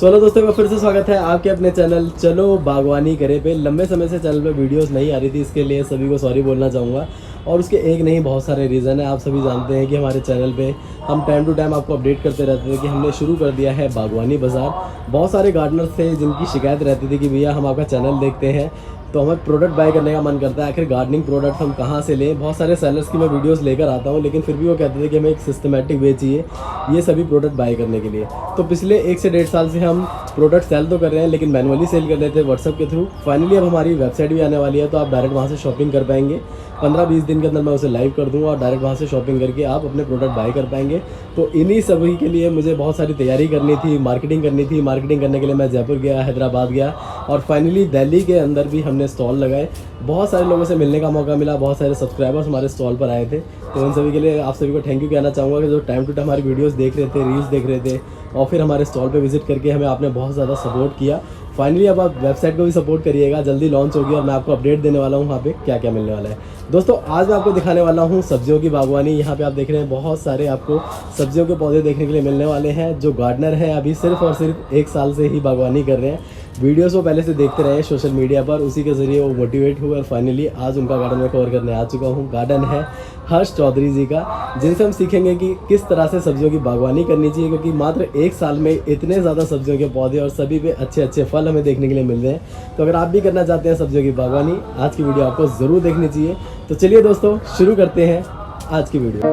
Hello दोस्तों का फिर से स्वागत है आपके अपने चैनल चलो बागवानी करे पे। लंबे समय से चैनल पे वीडियोस नहीं आ रही थी, इसके लिए सभी को सॉरी बोलना चाहूँगा। और उसके एक नहीं बहुत सारे रीज़न है। आप सभी जानते हैं कि हमारे चैनल पे हम टाइम टू टाइम आपको अपडेट करते रहते थे कि हमने शुरू कर दिया है बागवानी बाज़ार। बहुत सारे गार्डनर्स थे जिनकी शिकायत रहती थी कि भैया हम आपका चैनल देखते हैं तो हमें प्रोडक्ट बाय करने का मन करता है, आखिर गार्डनिंग प्रोडक्ट हम कहाँ से लें। बहुत सारे सेलर्स की मैं वीडियोस लेकर आता हूँ, लेकिन फिर भी वो कहते थे कि हमें एक सिस्टमेटिक वे चाहिए ये सभी प्रोडक्ट बाय करने के लिए। तो पिछले 1 से 1.5 साल से हम प्रोडक्ट सेल तो कर रहे हैं, लेकिन मैनुअली सेल कर रहे थे व्हाट्सअप के थ्रू। फाइनली अब हमारी वेबसाइट भी आने वाली है, तो आप डायरेक्ट वहाँ से शॉपिंग कर पाएंगे। 15-20 दिन के अंदर मैं उसे लाइव कर दूँगा और डायरेक्ट वहाँ से शॉपिंग करके आप अपने प्रोडक्ट बाय कर पाएंगे। तो इन्हीं सभी के लिए मुझे बहुत सारी तैयारी करनी थी, मार्केटिंग करनी थी। मार्केटिंग करने के लिए मैं जयपुर गया, हैदराबाद गया और फाइनली दिल्ली के अंदर भी हमने स्टॉल लगाए। बहुत सारे लोगों से मिलने का मौका मिला, बहुत सारे सब्सक्राइबर्स हमारे स्टॉल पर आए थे। तो उन सभी के लिए आप सभी को थैंक यू कहना चाहूँगा कि जो टाइम टू टाइम हमारी वीडियोस देख रहे थे, रील्स देख रहे थे और फिर हमारे स्टॉल पे विजिट करके हमें आपने बहुत ज़्यादा सपोर्ट किया। फाइनली अब आप वेबसाइट को भी सपोर्ट करिएगा, जल्दी लॉन्च होगी और मैं आपको अपडेट देने वाला हूँ वहाँ पे क्या क्या मिलने वाला है। दोस्तों आज मैं आपको दिखाने वाला हूँ सब्जियों की बागवानी। यहाँ पे आप देख रहे हैं बहुत सारे आपको सब्जियों के पौधे देखने के लिए मिलने वाले हैं। जो गार्डनर हैं अभी सिर्फ और सिर्फ 1 साल से ही बागवानी कर रहे हैं, वीडियोस वो पहले से देखते रहे सोशल मीडिया पर, उसी के ज़रिए वो मोटिवेट हुए और फाइनली आज उनका गार्डन में कवर करने आ चुका हूँ। गार्डन है हर्ष चौधरी जी का, जिनसे हम सीखेंगे कि किस तरह से सब्जियों की बागवानी करनी चाहिए, क्योंकि मात्र 1 साल में इतने ज़्यादा सब्जियों के पौधे और सभी पे अच्छे अच्छे फल हमें देखने के लिए मिल रहे हैं। तो अगर आप भी करना चाहते हैं सब्जियों की बागवानी, आज की वीडियो आपको ज़रूर देखनी चाहिए। तो चलिए दोस्तों शुरू करते हैं आज की वीडियो।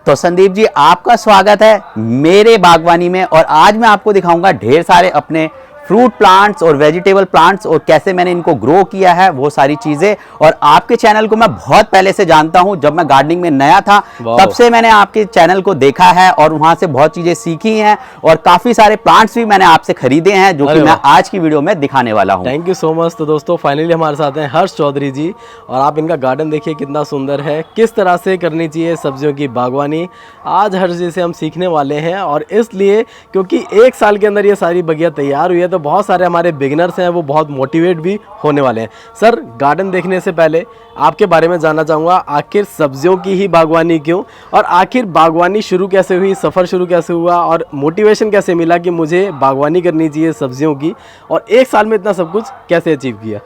तो संदीप जी आपका स्वागत है मेरे बागवानी में। और आज मैं आपको दिखाऊंगा ढेर सारे अपने फ्रूट प्लांट्स और वेजिटेबल प्लांट्स और कैसे मैंने इनको ग्रो किया है, वो सारी चीजें। और आपके चैनल को मैं बहुत पहले से जानता हूं, जब मैं गार्डनिंग में नया था तब से मैंने आपके चैनल को देखा है और वहां से बहुत चीजें सीखी हैं और काफी सारे प्लांट्स भी मैंने आपसे खरीदे हैं, जो कि मैं आज की वीडियो में दिखाने वाला हूं। Thank you so much. तो दोस्तों फाइनली हमारे साथ हैं हर्ष चौधरी जी और आप इनका गार्डन देखिए कितना सुंदर है, किस तरह से करनी चाहिए सब्जियों की बागवानी। आज हर्ष जी से हम सीखने वाले हैं और इसलिए क्योंकि 1 साल के अंदर ये सारी बगिया तैयार हुई है, तो बहुत सारे हमारे बिगिनर्स हैं वो बहुत मोटिवेट भी होने वाले हैं। सर गार्डन देखने से पहले आपके बारे में जानना चाहूँगा, आखिर सब्जियों की ही बागवानी क्यों, और आखिर बागवानी शुरू कैसे हुई, सफ़र शुरू कैसे हुआ और मोटिवेशन कैसे मिला कि मुझे बागवानी करनी चाहिए सब्जियों की, और 1 साल में इतना सब कुछ कैसे अचीव किया?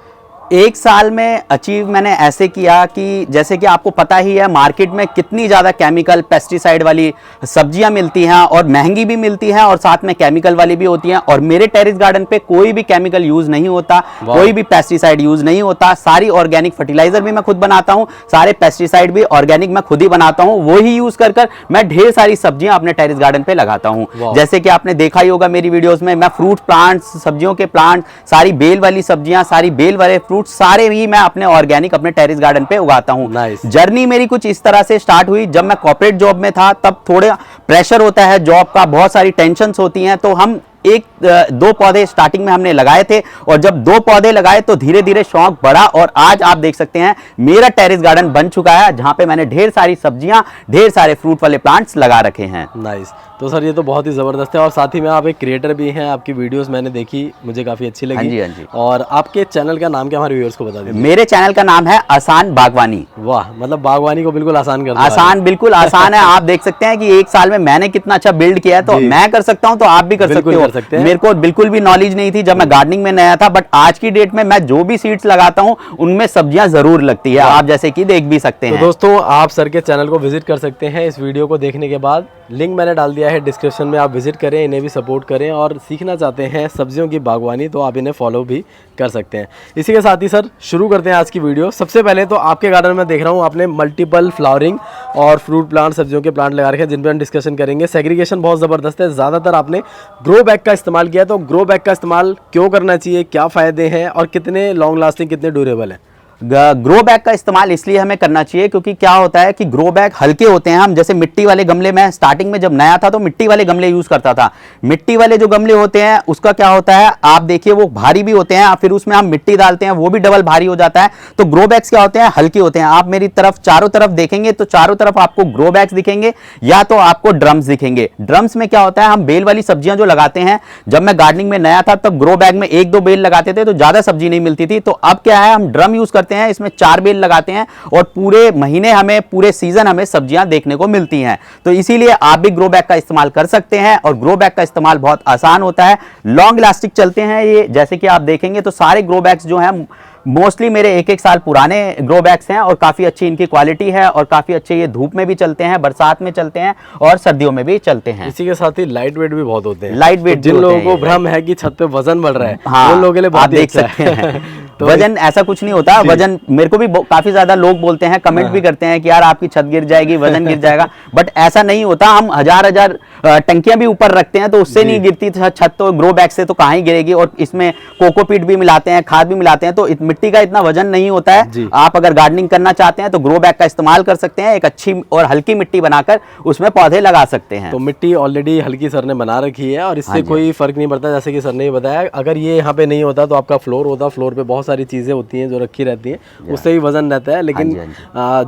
1 साल में अचीव मैंने ऐसे किया कि जैसे कि आपको पता ही है मार्केट में कितनी ज़्यादा केमिकल पेस्टिसाइड वाली सब्जियां मिलती हैं और महंगी भी मिलती हैं और साथ में केमिकल वाली भी होती हैं। और मेरे टेरेस गार्डन पे कोई भी केमिकल यूज़ नहीं होता, कोई भी पेस्टिसाइड यूज़ नहीं होता। सारी ऑर्गेनिक फर्टिलाइजर भी मैं खुद बनाता हूँ, सारे पेस्टिसाइड भी ऑर्गेनिक मैं खुद ही बनाता हूँ। वही यूज़ कर मैं ढेर सारी सब्जियां अपने टेरेस गार्डन पे लगाता हूँ। जैसे कि आपने देखा ही होगा मेरी वीडियोज़ में, मैं फ्रूट प्लांट्स, सब्जियों के प्लांट, सारी बेल वाली सब्जियां, सारी बेल वाले फ्रूट सारे ही मैं अपने ऑर्गेनिक अपने टेरेस गार्डन पे उगाता हूं। जर्नी मेरी कुछ इस तरह से स्टार्ट हुई, जब मैं कॉर्पोरेट जॉब में था तब थोड़ा प्रेशर होता है जॉब का, बहुत सारी टेंशन्स होती हैं। तो हम 1-2 पौधे स्टार्टिंग में हमने लगाए थे और जब 2 पौधे लगाए तो धीरे धीरे शौक बढ़ा और आज आप देख सकते हैं मेरा टेरेस गार्डन बन चुका है, जहां पे मैंने ढेर सारी सब्जियां, ढेर सारे फ्रूट वाले प्लांट्स लगा रखे हैं। नाइस। तो सर ये तो बहुत ही ज़बरदस्त है और साथ ही में आप एक क्रिएटर भी हैं, आपकी वीडियोस मैंने देखी, मुझे काफ़ी अच्छी लगी। हाँ जी, हाँ जी। और आपके चैनल का नाम क्या हमारे व्यूअर्स को बता दीजिए। मेरे चैनल का नाम है आसान बागवानी। वाह, मतलब बागवानी को बिल्कुल आसान कर दिया। आसान, बिल्कुल आसान है। आप देख सकते हैं कि 1 साल में मैंने कितना अच्छा बिल्ड किया है, तो मैं कर सकता हूं तो आप भी कर सकते हो। मेरे को बिल्कुल भी नॉलेज नहीं थी जब मैं गार्डनिंग में नया था, बट आज की डेट में मैं जो भी सीड्स लगाता हूं उनमें सब्जियां जरूर लगती है, आप जैसे कि देख भी सकते हैं। तो दोस्तों आप सर के चैनल को विजिट कर सकते हैं इस वीडियो को देखने के बाद, लिंक मैंने डाल दिया है डिस्क्रिप्शन में, आप विजिट करें, इन्हें भी सपोर्ट करें और सीखना चाहते हैं सब्जियों की बागवानी तो आप इन्हें फॉलो भी कर सकते हैं। इसी के साथ ही सर शुरू करते हैं आज की वीडियो। सबसे पहले तो आपके गार्डन में देख रहा हूँ आपने मल्टीपल फ्लावरिंग और फ्रूट प्लांट, सब्जियों के प्लांट लगा रखे हैं, जिन पर हम डिस्कशन करेंगे। सेग्रीगेशन बहुत ज़बरदस्त है। ज़्यादातर आपने ग्रो बैग का इस्तेमाल किया, तो ग्रो बैग का इस्तेमाल क्यों करना चाहिए, क्या फ़ायदे हैं और कितने लॉन्ग लास्टिंग, कितने ड्यूरेबल हैं? ग्रो बैग का इस्तेमाल इसलिए हमें करना चाहिए क्योंकि क्या होता है कि ग्रो बैग हल्के होते हैं। हम जैसे मिट्टी वाले गमले में स्टार्टिंग में जब नया था तो मिट्टी वाले गमले यूज करता था। मिट्टी वाले जो गमले होते हैं उसका क्या होता है, आप देखिए वो भारी भी होते हैं, फिर उसमें हम मिट्टी डालते हैं वो भी डबल भारी हो जाता है। तो ग्रो बैग्स क्या होते हैं, हल्के होते हैं। आप मेरी तरफ चारों तरफ देखेंगे तो चारों तरफ आपको ग्रो बैग्स दिखेंगे या तो आपको ड्रम्स दिखेंगे। ड्रम्स में क्या होता है, हम बेल वाली सब्जियां जो लगाते हैं, जब मैं गार्डनिंग में नया था तब ग्रो बैग में 1-2 बेल लगाते थे तो ज्यादा सब्जी नहीं मिलती थी। तो अब क्या है, हम ड्रम यूज करते करते हैं, इसमें 4 बेल लगाते हैं और पूरे महीने हमें, पूरे सीजन हमें सब्जियां देखने को मिलती हैं। तो इसीलिए आप भी ग्रो बैग का इस्तेमाल कर सकते हैं और ग्रो बैग का इस्तेमाल बहुत आसान होता है, लॉन्ग इलास्टिक चलते हैं ये। जैसे कि आप देखेंगे तो सारे ग्रो बैग्स जो हैं मोस्टली मेरे 1-1 साल पुराने ग्रो बैग्स हैं और काफ़ी अच्छी इनकी क्वालिटी है और काफ़ी अच्छे ये धूप में भी चलते हैं, बरसात में चलते हैं और सर्दियों में भी चलते हैं। इसी के साथ ही लाइट वेट भी बहुत होते हैं। लाइट वेट जिन लोगों को भ्रम है कि छत पे वजन बढ़ रहा है, हाँ, उन लोगों के लिए बहुत आप देख अच्छा सकते है। हैं। तो वजन ऐसा कुछ नहीं होता, वजन मेरे को भी काफी ज्यादा लोग बोलते हैं, कमेंट भी करते हैं कि यार आपकी छत गिर जाएगी, वजन गिर जाएगा, बट ऐसा नहीं होता। हम हजार टंकियां भी ऊपर रखते हैं तो उससे नहीं गिरती छत, तो ग्रो बैग से तो कहाँ ही गिरेगी। और इसमें कोकोपीट भी मिलाते हैं, खाद भी मिलाते हैं, तो मिट्टी का इतना वजन नहीं होता है। आप अगर गार्डनिंग करना चाहते हैं तो ग्रो बैग का इस्तेमाल कर सकते हैं, एक अच्छी और हल्की मिट्टी बनाकर उसमें पौधे लगा सकते हैं। तो मिट्टी ऑलरेडी हल्की सर ने बना रखी है और इससे कोई फर्क नहीं पड़ता। जैसे कि सर ने बताया, अगर ये यहाँ पे नहीं होता तो आपका फ्लोर होता, फ्लोर पे बहुत सारी चीजें होती हैं जो रखी रहती हैं, उससे भी वजन रहता है। लेकिन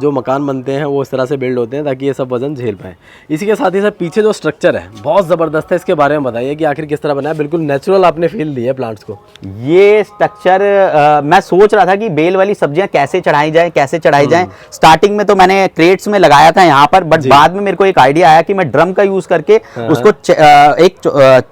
जो मकान बनते हैं वो इस तरह से बिल्ड होते हैं ताकि ये सब वजन झेल पाए। इसी के साथ ही सर पीछे जो स्ट्रक्चर है बहुत जबरदस्त है, इसके बारे में बताइए कि आखिर किस तरह बना है। बिल्कुल नेचुरल आपने फील दी है प्लांट्स को। ये स्ट्रक्चर मैं सोच रहा था कि बेल वाली सब्जियां कैसे चढ़ाई जाए, कैसे चढ़ाई जाए। स्टार्टिंग में तो मैंने क्रेट्स में लगाया था यहाँ पर, बट बाद में मेरे को एक आइडिया आया कि मैं ड्रम का यूज करके उसको एक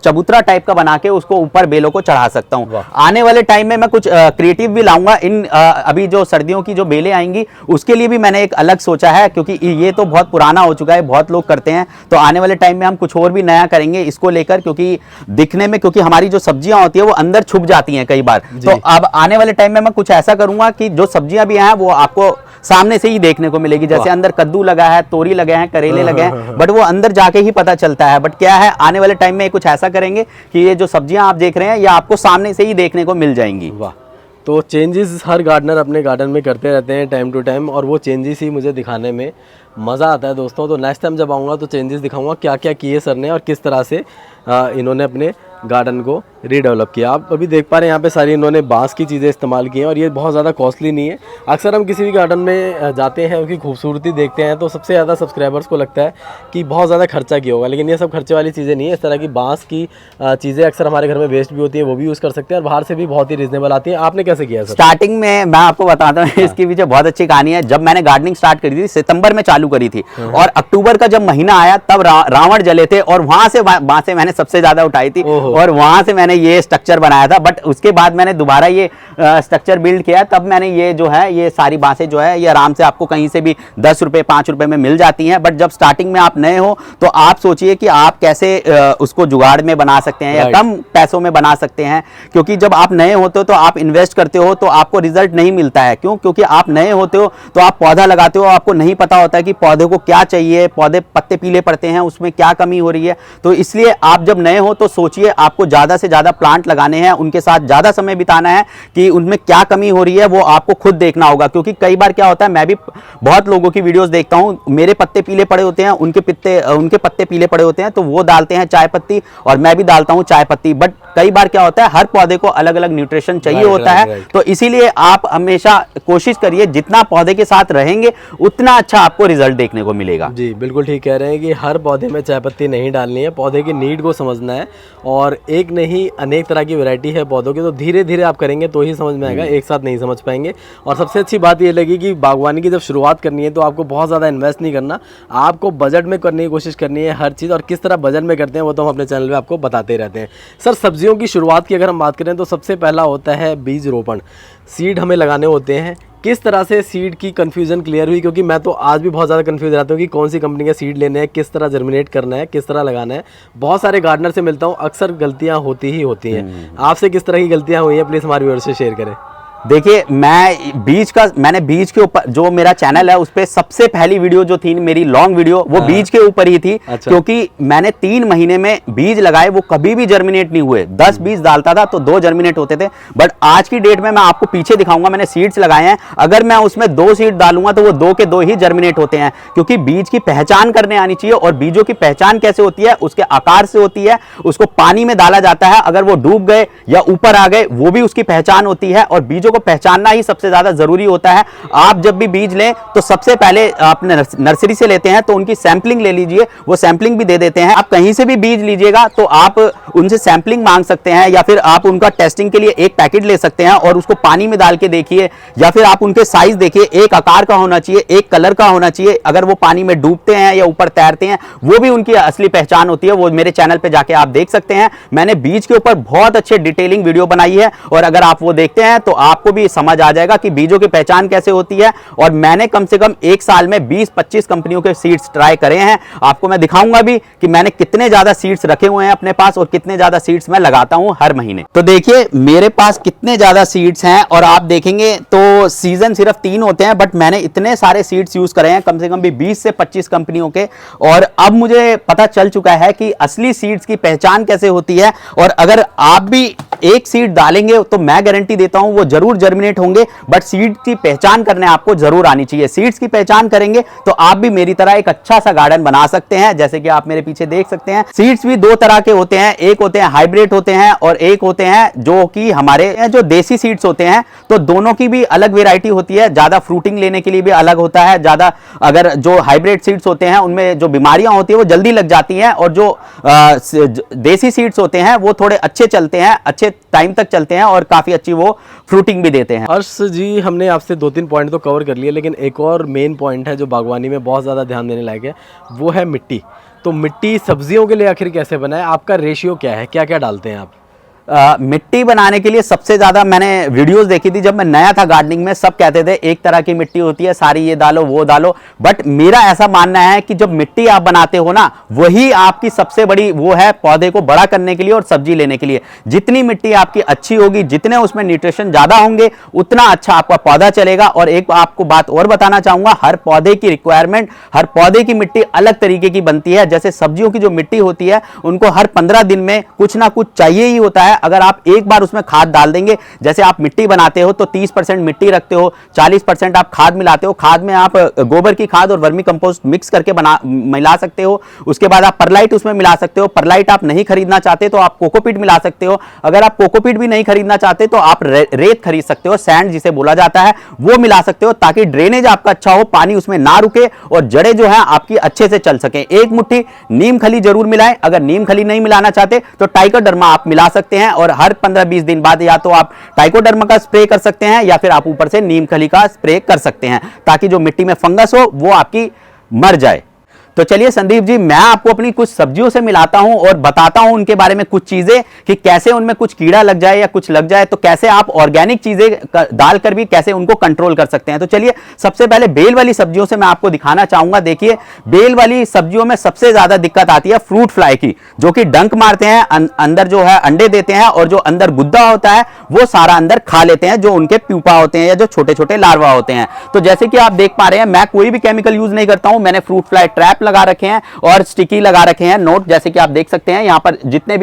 चबूतरा टाइप का बना के उसको ऊपर बेलों को चढ़ा सकता हूँ। आने वाले टाइम में मैं कुछ क्रिएटिव भी लाऊंगा। इन अभी जो सर्दियों की जो बेलें आएंगी उसके लिए भी मैंने एक अलग सोचा है, क्योंकि ये तो बहुत पुराना हो चुका है, बहुत लोग करते हैं। तो आने वाले टाइम में हम कुछ और भी नया करेंगे इसको लेकर, क्योंकि दिखने में, क्योंकि हमारी जो सब्जियां होती है वो अंदर छुप जाती हैं कई बार। तो अब आने वाले टाइम में मैं कुछ ऐसा करूंगा कि जो सब्जियां भी हैं वो आपको सामने से ही देखने को मिलेगी। जैसे अंदर कद्दू लगा है, तोरी लगे हैं, करेले लगे हैं, बट वो अंदर जाके ही पता चलता है। बट क्या है, आने वाले टाइम में कुछ ऐसा करेंगे कि ये जो सब्जियां आप देख रहे हैं ये आपको सामने से ही देखने को मिल जाएंगी। वाह। तो चेंजेस हर गार्डनर अपने गार्डन में करते रहते हैं टाइम टू टाइम, और वो चेंजेस ही मुझे दिखाने में मज़ा आता है दोस्तों। तो नेक्स्ट टाइम जब आऊँगा तो चेंजेस दिखाऊंगा क्या क्या किए सर ने और किस तरह से इन्होंने अपने गार्डन को रीडेवलप किया। आप अभी देख पा रहे हैं यहाँ पे सारी इन्होंने बांस की चीज़ें इस्तेमाल की हैं और ये बहुत ज़्यादा कॉस्टली नहीं है। अक्सर हम किसी भी गार्डन में जाते हैं, उसकी खूबसूरती देखते हैं तो सबसे ज़्यादा सब्सक्राइबर्स को लगता है कि बहुत ज़्यादा खर्चा किया होगा, लेकिन ये सब खर्चे वाली चीज़ें नहीं है। इस तरह की बांस की चीज़ें अक्सर हमारे घर में वेस्ट भी होती है, वो भी यूज़ कर सकते हैं और बाहर से भी बहुत ही रिजनेबल आती है। आपने कैसे किया सर? स्टार्टिंग में मैं आपको बताता हूँ, इसके पीछे बहुत अच्छी कहानी है। जब मैंने गार्डनिंग स्टार्ट करी थी, सितंबर में चालू करी थी और अक्टूबर का जब महीना आया तब रावण जले थे और वहां से बांसें मैंने सबसे ज्यादा उठाई थी और वहां से मैंने ये स्ट्रक्चर बनाया था। बट उसके बाद मैंने दोबारा ये स्ट्रक्चर बिल्ड किया, तब मैंने ये जो है ये सारी बांसें जो है ये आराम से आपको कहीं से भी 10 रुपए 5 रुपए में मिल जाती हैं। बट जब स्टार्टिंग में आप नए हो तो आप सोचिए कि आप कैसे उसको जुगाड़ में बना सकते हैं या कम पैसों में बना सकते हैं, क्योंकि जब आप नए होते हो तो आप इन्वेस्ट करते हो तो आपको रिजल्ट नहीं मिलता है। क्यों? क्योंकि आप नए होते हो तो आप पौधा लगाते हो, आपको नहीं पता होता है कि पौधे को क्या चाहिए, पौधे पत्ते पीले पड़ते हैं, उसमें क्या कमी हो रही है। तो इसलिए आप जब नए हो तो सोचिए आपको ज्यादा से ज्यादा प्लांट लगाने हैं, उनके साथ ज्यादा समय बिताना है कि उनमें क्या कमी हो रही है वो आपको खुद देखना होगा। क्योंकि कई बार क्या होता है, मैं भी बहुत लोगों की वीडियोस देखता हूं, मेरे पत्ते पीले पड़े होते हैं, उनके पत्ते पीले पड़े होते हैं तो वो डालते हैं चाय पत्ती और मैं भी डालता हूं चाय पत्ती। बट कई बार क्या होता है, हर पौधे को अलग अलग न्यूट्रिशन चाहिए होता है। तो इसीलिए आप हमेशा कोशिश करिए जितना पौधे के साथ रहेंगे उतना अच्छा आपको रिजल्ट देखने को मिलेगा। जी बिल्कुल ठीक कह रहे हैं कि हर पौधे में चाय पत्ती नहीं डालनी है, पौधे की नीड को समझना है और एक नहीं अनेक तरह की वैरायटी है पौधों की, तो धीरे धीरे आप करेंगे तो ही समझ में आएगा, एक साथ नहीं समझ पाएंगे। और सबसे अच्छी बात ये लगी कि बागवानी की जब शुरुआत करनी है तो आपको बहुत ज़्यादा इन्वेस्ट नहीं करना, आपको बजट में करने की कोशिश करनी है हर चीज़। और किस तरह बजट में करते हैं वो तो हम अपने चैनल पे आपको बताते रहते हैं। सर सब्जियों की शुरुआत की अगर हम बात करें तो सबसे पहला होता है बीज रोपण, सीड हमें लगाने होते हैं। किस तरह से सीड की कंफ्यूजन क्लियर हुई? क्योंकि मैं तो आज भी बहुत ज़्यादा कंफ्यूज रहता हूँ कि कौन सी कंपनी के सीड लेने हैं, किस तरह जर्मिनेट करना है, किस तरह लगाना है। बहुत सारे गार्डनर से मिलता हूँ, अक्सर गलतियाँ होती ही होती हैं। आपसे किस तरह की गलतियाँ हुई हैं प्लीज़ हमारे व्यूअर्स से शेयर करें। देखिए मैंने बीज के ऊपर जो मेरा चैनल है उस पे सबसे पहली वीडियो जो थी मेरी लॉन्ग वीडियो वो बीज के ऊपर ही थी। अच्छा। क्योंकि मैंने 3 महीने में बीज लगाए, वो कभी भी जर्मिनेट नहीं हुए। 10 बीज डालता था तो 2 जर्मिनेट होते थे। बट आज की डेट में मैं आपको पीछे दिखाऊंगा, मैंने सीड्स लगाए हैं, अगर मैं उसमें 2 सीड डालूंगा तो वो 2 के 2 ही जर्मिनेट होते हैं। क्योंकि बीज की पहचान करने आनी चाहिए और बीजों की पहचान कैसे होती है, उसके आकार से होती है। उसको पानी में डाला जाता है, अगर वो डूब गए या ऊपर आ गए वो भी उसकी पहचान होती है। और बीजों को पहचानना ही सबसे ज्यादा जरूरी होता है। आप जब भी बीज लें तो सबसे पहले आपने नर्सरी से लेते हैं तो उनकी सैंपलिंग ले लीजिए, वो सैंपलिंग भी दे देते हैं। आप कहीं से भी बीज लीजिएगा तो आप उनसे सैंपलिंग मांग सकते हैं, या फिर आप उनका टेस्टिंग के लिए एक पैकेट ले सकते हैं और उसको पानी में डाल के देखिए, या फिर आप उनके साइज देखिए, एक आकार का होना चाहिए, एक कलर का होना चाहिए। अगर वो पानी में डूबते हैं या ऊपर तैरते हैं, वो भी उनकी असली पहचान होती है। वो मेरे चैनल पे जाके आप देख सकते हैं। मैंने बीज के ऊपर बहुत अच्छे डिटेलिंग वीडियो बनाई है, और अगर आप वो देखते हैं तो आपको भी समझ आ जाएगा कि बीजों की पहचान कैसे होती है। और मैंने कम से कम एक साल में 20-25 कंपनियों के सीड्स ट्राई करे हैं। आपको मैं दिखाऊंगा भी कि मैंने कितने ज्यादा सीड्स रखे हुए हैं अपने पास और कितने ज्यादा सीड्स मैं लगाता हूं हर महीने। तो देखिए मेरे पास कितने ज्यादा सीड्स हैं, और आप देखेंगे तो सीजन सिर्फ 3 होते हैं, बट मैंने इतने सारे सीड्स यूज करे हैं, कम से कम भी 20 से 25 कंपनियों के। और अब मुझे पता चल चुका है कि असली सीड्स की पहचान कैसे होती है। और अगर आप भी एक सीड डालेंगे तो मैं गारंटी देता हूं वो जरूर जर्मिनेट होंगे, बट सीड की पहचान करने आपको जरूर आनी चाहिए। सीड्स की पहचान करेंगे तो आप भी मेरी तरह एक अच्छा सा गार्डन बना सकते हैं, जैसे कि आप मेरे पीछे देख सकते हैं। सीड्स भी 2 तरह के होते हैं, एक होते हैं हाइब्रिड होते हैं और एक होते हैं जो कि हमारे जो देसी सीड्स होते हैं। तो दोनों की भी अलग वेराइटी होती है, ज्यादा फ्रूटिंग लेने के लिए भी अलग होता है। ज्यादा अगर जो हाइब्रिड सीड्स होते हैं उनमें जो बीमारियां होती है वो जल्दी लग जाती हैं, और जो देसी सीड्स होते हैं वो थोड़े अच्छे चलते हैं, अच्छे टाइम तक चलते हैं और काफी अच्छी वो फ्रूटिंग भी देते हैं। हर्ष जी, हमने आपसे 2-3 पॉइंट तो कवर कर लिए, लेकिन एक और मेन पॉइंट है जो बागवानी में बहुत ज़्यादा ध्यान देने लायक है, वो है मिट्टी। तो मिट्टी सब्जियों के लिए आखिर कैसे बनाए, आपका रेशियो क्या है, क्या क्या डालते हैं आप? मिट्टी बनाने के लिए सबसे ज्यादा मैंने वीडियोस देखी थी जब मैं नया था गार्डनिंग में। सब कहते थे एक तरह की मिट्टी होती है, सारी ये डालो वो डालो, बट मेरा ऐसा मानना है कि जब मिट्टी आप बनाते हो ना, वही आपकी सबसे बड़ी वो है पौधे को बड़ा करने के लिए और सब्जी लेने के लिए। जितनी मिट्टी आपकी अच्छी होगी, जितने उसमें न्यूट्रिशन ज्यादा होंगे, उतना अच्छा आपका पौधा चलेगा। और एक आपको बात और बताना चाहूंगा, हर पौधे की रिक्वायरमेंट, हर पौधे की मिट्टी अलग तरीके की बनती है। जैसे सब्जियों की जो मिट्टी होती है उनको हर 15 दिन में कुछ ना कुछ चाहिए ही होता है। अगर आप एक बार उसमें खाद डाल देंगे, जैसे आप मिट्टी बनाते हो तो 30% मिट्टी रखते हो, 40% आप खाद मिलाते हो। खाद में आप गोबर की खाद और वर्मी कंपोस्ट मिक्स करके मिला सकते हो। उसके बाद आप परलाइट उसमें मिला सकते हो। परलाइट आप नहीं खरीदना चाहते तो आप कोकोपीट मिला सकते हो। अगर आप कोकोपीट भी नहीं खरीदना चाहते तो आप रेत खरीद सकते हो, सैंड जिसे बोला जाता है, वो मिला सकते हो, ताकि ड्रेनेज आपका अच्छा हो, पानी उसमें ना रुके और जड़ें जो है आपकी अच्छे से चल सके। एक मुट्ठी नीम खली जरूर मिलाएं। अगर नीम खली नहीं मिलाना चाहते तो ट्राइकोडर्मा आप मिला सकते हैं, और हर 15-20 दिन बाद या तो आप ट्राइकोडर्मा का स्प्रे कर सकते हैं या फिर आप ऊपर से नीम खली का स्प्रे कर सकते हैं, ताकि जो मिट्टी में फंगस हो वो आपकी मर जाए। तो चलिए संदीप जी, मैं आपको अपनी कुछ सब्जियों से मिलाता हूं और बताता हूं उनके बारे में कुछ चीजें, कि कैसे उनमें कुछ कीड़ा लग जाए या कुछ लग जाए तो कैसे आप ऑर्गेनिक चीजें डालकर भी कैसे उनको कंट्रोल कर सकते हैं। तो चलिए सबसे पहले बेल वाली सब्जियों से मैं आपको दिखाना चाहूंगा। देखिए बेल वाली सब्जियों में सबसे ज्यादा दिक्कत आती है फ्रूट फ्लाई की, जो कि डंक मारते हैं, अंदर जो है अंडे देते हैं, और जो अंदर गुद्दा होता है वो सारा अंदर खा लेते हैं, जो उनके प्यूपा होते हैं या जो छोटे छोटे लार्वा होते हैं। तो जैसे कि आप देख पा रहे हैं, मैं कोई भी केमिकल यूज नहीं करता हूं। मैंने फ्रूट फ्लाई ट्रैप लगा रखे हैं और स्टिकी लगा रखे हैं नोट, जैसे कि आप देख सकते हैं। यहां पर जितने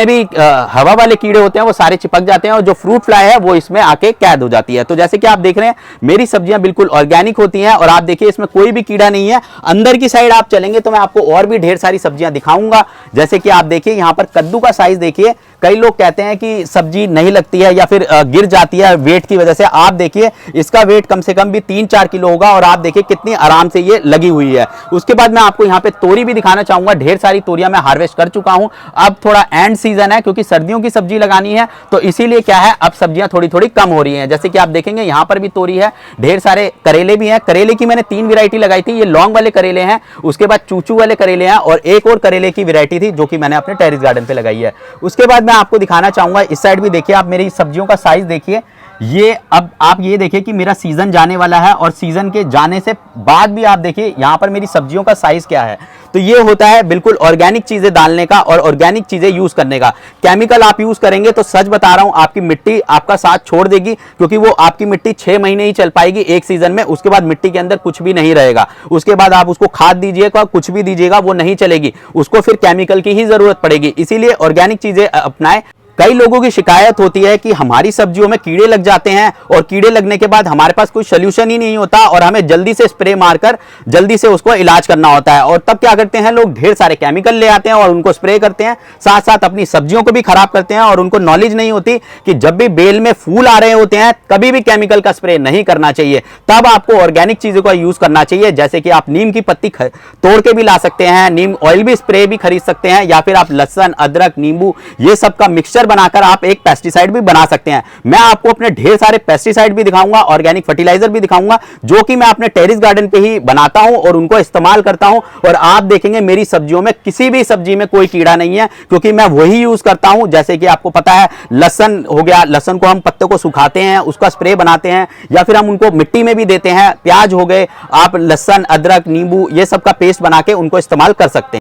भी हवा वाले कीड़े होते हैं वो सारे चिपक जाते हैं, और जो फ्रूट फ्लाई है वो इसमें आके कैद हो जाती है। तो जैसे कि आप देख रहे हैं मेरी सब्जियां बिल्कुल ऑर्गेनिक होती हैं, और आप देखिए इसमें कोई भी कीड़ा नहीं है। अंदर की साइड आप चलेंगे तो मैं आपको और भी ढेर सारी सब्जियां दिखाऊंगा। जैसे कि आप देखिए यहाँ पर कद्दू का साइज देखिए। कई लोग कहते हैं कि सब्जी नहीं लगती है या फिर गिर जाती है वेट की वजह से। आप देखिए इसका वेट कम से कम भी 3-4 किलो होगा, और आप देखिए कितनी आराम से ये लगी हुई है। उसके बाद मैं आपको यहाँ पे तोरी भी दिखाना चाहूंगा। ढेर सारी तोरियां मैं हार्वेस्ट कर चुका हूं। अब थोड़ा एंड सीजन है, क्योंकि सर्दियों की सब्जी लगानी है, तो इसीलिए क्या है, अब सब्जियां थोड़ी थोड़ी कम हो रही हैं। जैसे कि आप देखेंगे यहाँ पर भी तोरी है, ढेर सारे करेले भी हैं। करेले की मैंने 3 वैरायटी लगाई थी। ये लॉन्ग वाले करेले हैं, उसके बाद चूचू वाले करेले हैं, और एक और करेले की वैरायटी थी जो कि मैंने अपने टेरेस गार्डन पे लगाई है। उसके बाद मैं आपको दिखाना चाहूंगा, इस साइड भी देखिए आप मेरी सब्जियों का साइज देखिए। ये अब आप ये देखिए कि मेरा सीजन जाने वाला है, और सीजन के जाने से बाद भी आप देखिए यहाँ पर मेरी सब्जियों का साइज क्या है। तो ये होता है बिल्कुल ऑर्गेनिक चीजें डालने का और ऑर्गेनिक चीजें यूज करने का। केमिकल आप यूज करेंगे तो सच बता रहा हूं आपकी मिट्टी आपका साथ छोड़ देगी, क्योंकि वो आपकी मिट्टी 6 महीने ही चल पाएगी एक सीजन में। उसके बाद मिट्टी के अंदर कुछ भी नहीं रहेगा। उसके बाद आप उसको खाद दीजिएगा, कुछ भी दीजिएगा, वो नहीं चलेगी, उसको फिर केमिकल की ही जरूरत पड़ेगी। इसीलिए ऑर्गेनिक चीजें अपनाएं। कई लोगों की शिकायत होती है कि हमारी सब्जियों में कीड़े लग जाते हैं और कीड़े लगने के बाद हमारे पास कोई सोल्यूशन ही नहीं होता और हमें जल्दी से स्प्रे मारकर जल्दी से उसको इलाज करना होता है। और तब क्या करते हैं लोग, ढेर सारे केमिकल ले आते हैं और उनको स्प्रे करते हैं, साथ साथ अपनी सब्जियों को भी खराब करते हैं। और उनको नॉलेज नहीं होती कि जब भी बेल में फूल आ रहे होते हैं कभी भी केमिकल का स्प्रे नहीं करना चाहिए। तब आपको ऑर्गेनिक चीजों का यूज करना चाहिए, जैसे कि आप नीम की पत्ती तोड़ के भी ला सकते हैं, नीम ऑयल भी स्प्रे भी खरीद सकते हैं, या फिर आप लहसुन, अदरक, नींबू ये सब का मिक्सचर बनाकर आप एक पेस्टिसाइड भी बना सकते हैं। मैं आपको अपने ढेर सारे पेस्टिसाइड भी दिखाऊंगा, ऑर्गेनिक फर्टिलाइजर भी दिखाऊंगा, जो कि मैं अपने टेरेस गार्डन पे ही बनाता हूं और उनको इस्तेमाल करता हूं। और आप देखेंगे मेरी सब्जियों में किसी भी सब्जी में कोई कीड़ा नहीं है, क्योंकि मैं वही यूज करता हूं। जैसे कि आपको पता है लहसुन हो गया, लहसुन को हम पत्तों को सुखाते हैं, उसका स्प्रे बनाते हैं, या फिर हम उनको मिट्टी में भी देते हैं। प्याज हो गए, आप लहसुन, अदरक, नींबू ये सब का पेस्ट बना के उनको इस्तेमाल कर सकते हैं।